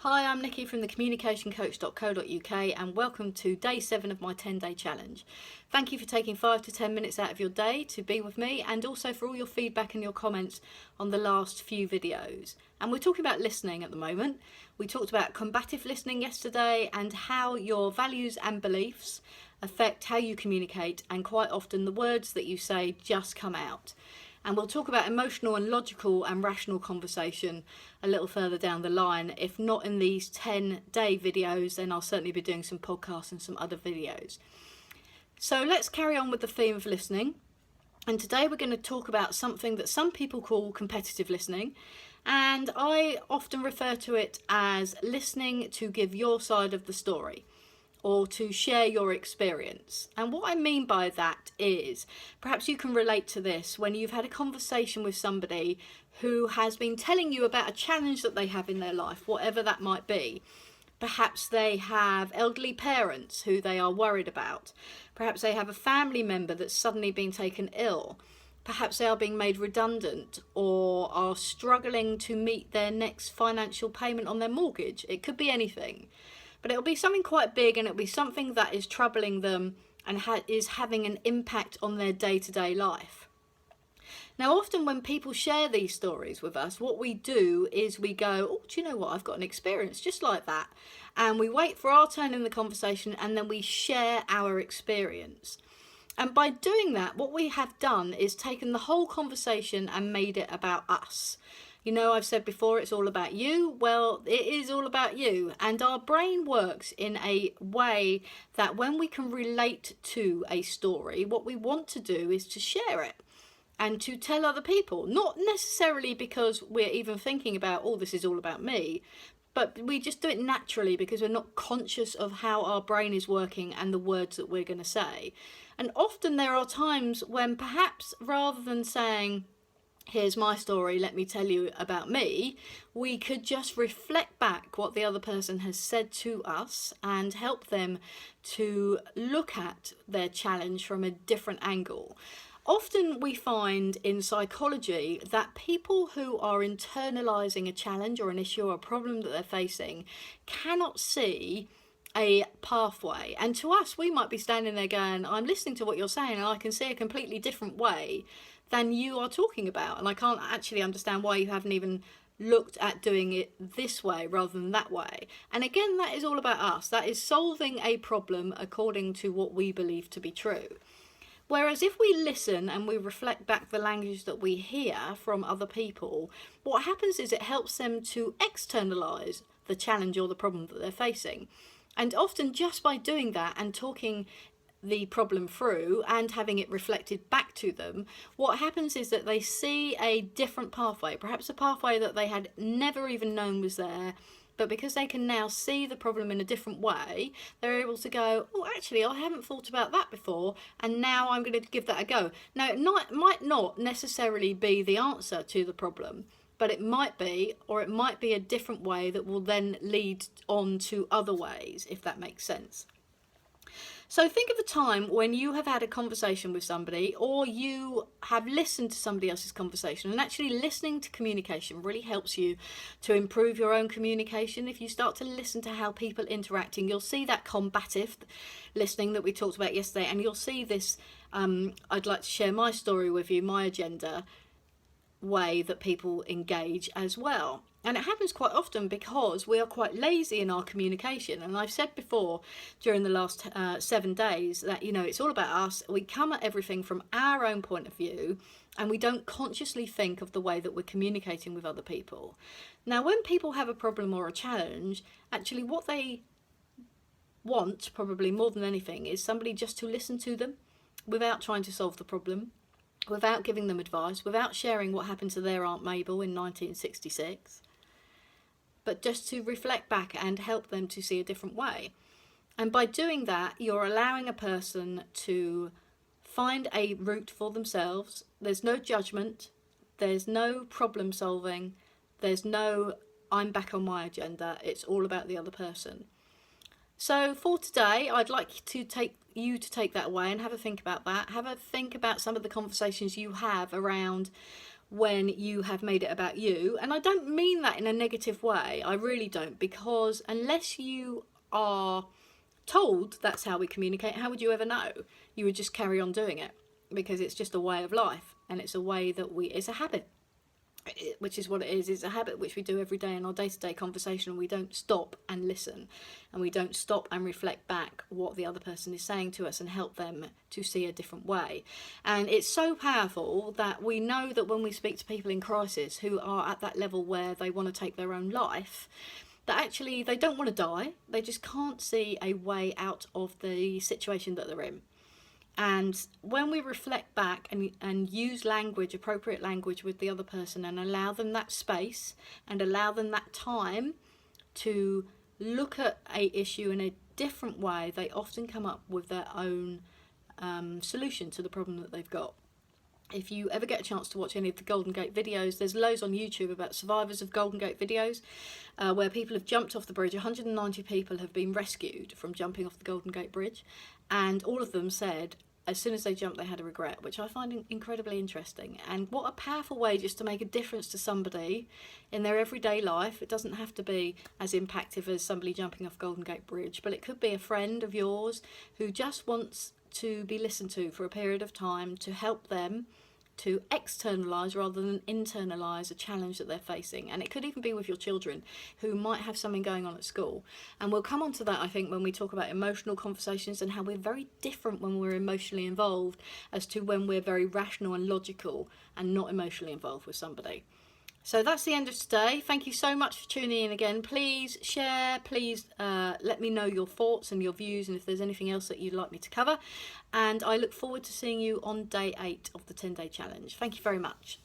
Hi, I'm Nikki from thecommunicationcoach.co.uk and welcome to day 7 of my 10-day challenge. Thank you for taking 5 to 10 minutes out of your day to be with me, and also for all your feedback and your comments on the last few videos. And we're talking about listening at the moment. We talked about combative listening yesterday and how your values and beliefs affect how you communicate, and quite often the words that you say just come out. And we'll talk about emotional and logical and rational conversation a little further down the line. If not in these 10-day videos, then I'll certainly be doing some podcasts and some other videos. So let's carry on with the theme of listening. And today we're going to talk about something that some people call competitive listening. And I often refer to it as listening to give your side of the story, or to share your experience. And what I mean by that is, perhaps you can relate to this when you've had a conversation with somebody who has been telling you about a challenge that they have in their life, whatever that might be. Perhaps they have elderly parents who they are worried about. Perhaps they have a family member that's suddenly been taken ill. Perhaps they are being made redundant or are struggling to meet their next financial payment on their mortgage. It could be anything. But it'll be something quite big, and it'll be something that is troubling them and is having an impact on their day-to-day life. Now, often when people share these stories with us, what we do is we go, oh, do you know what? I've got an experience just like that. And we wait for our turn in the conversation, and then we share our experience. And by doing that, what we have done is taken the whole conversation and made it about us. You know, I've said before, it's all about you. Well, it is all about you. And our brain works in a way that when we can relate to a story, what we want to do is to share it and to tell other people. Not necessarily because we're even thinking about, oh, this is all about me, but we just do it naturally because we're not conscious of how our brain is working and the words that we're going to say. And often there are times when perhaps rather than saying, here's my story, let me tell you about me, we could just reflect back what the other person has said to us and help them to look at their challenge from a different angle. Often we find in psychology that people who are internalizing a challenge or an issue or a problem that they're facing cannot see a pathway. And to us, we might be standing there going, I'm listening to what you're saying and I can see a completely different way than you are talking about, and I can't actually understand why you haven't even looked at doing it this way rather than that way. And again, that is all about us. That is solving a problem according to what we believe to be true. Whereas if we listen and we reflect back the language that we hear from other people, what happens is it helps them to externalize the challenge or the problem that they're facing. And often just by doing that and talking the problem through and having it reflected back to them, what happens is that they see a different pathway, perhaps a pathway that they had never even known was there, but because they can now see the problem in a different way, they're able to go, oh, actually, I haven't thought about that before, and now I'm going to give that a go. Now, it might not necessarily be the answer to the problem, but it might be, or it might be a different way that will then lead on to other ways, if that makes sense. So think of a time when you have had a conversation with somebody, or you have listened to somebody else's conversation, and actually listening to communication really helps you to improve your own communication. If you start to listen to how people are interacting, you'll see that combative listening that we talked about yesterday, and you'll see this, I'd like to share my story with you, my agenda way that people engage as well. And it happens quite often because we are quite lazy in our communication. And I've said before during the last 7 days that, you know, it's all about us. We come at everything from our own point of view, and we don't consciously think of the way that we're communicating with other people. Now, when people have a problem or a challenge, actually what they want, probably more than anything, is somebody just to listen to them without trying to solve the problem, without giving them advice, without sharing what happened to their Aunt Mabel in 1966, but just to reflect back and help them to see a different way. And by doing that, you're allowing a person to find a route for themselves. There's no judgment, there's no problem solving, there's no I'm back on my agenda, it's all about the other person. So for today, I'd like to take that away and have a think about that. Have a think about some of the conversations you have around when you have made it about you. And I don't mean that in a negative way, I really don't, because unless you are told that's how we communicate, how would you ever know? You would just carry on doing it, because it's just a way of life, and it's a way that it's a habit, which is what it is. It's a habit which we do every day in our day-to-day conversation, and we don't stop and listen, and we don't stop and reflect back what the other person is saying to us and help them to see a different way. And it's so powerful that we know that when we speak to people in crisis who are at that level where they want to take their own life, that actually they don't want to die, they just can't see a way out of the situation that they're in. And when we reflect back and use language, appropriate language with the other person, and allow them that space and allow them that time to look at a issue in a different way, they often come up with their own solution to the problem that they've got. If you ever get a chance to watch any of the Golden Gate videos, there's loads on YouTube about survivors of Golden Gate videos where people have jumped off the bridge. 190 people have been rescued from jumping off the Golden Gate Bridge, and all of them said as soon as they jumped they had a regret, which I find incredibly interesting. And what a powerful way just to make a difference to somebody in their everyday life. It doesn't have to be as impactful as somebody jumping off Golden Gate Bridge, but it could be a friend of yours who just wants to be listened to for a period of time, to help them to externalise rather than internalise a challenge that they're facing. And it could even be with your children who might have something going on at school. And we'll come on to that, I think, when we talk about emotional conversations and how we're very different when we're emotionally involved as to when we're very rational and logical and not emotionally involved with somebody. So that's the end of today. Thank you so much for tuning in again. Please share, please let me know your thoughts and your views, and if there's anything else that you'd like me to cover. And I look forward to seeing you on day 8 of the 10-day challenge. Thank you very much.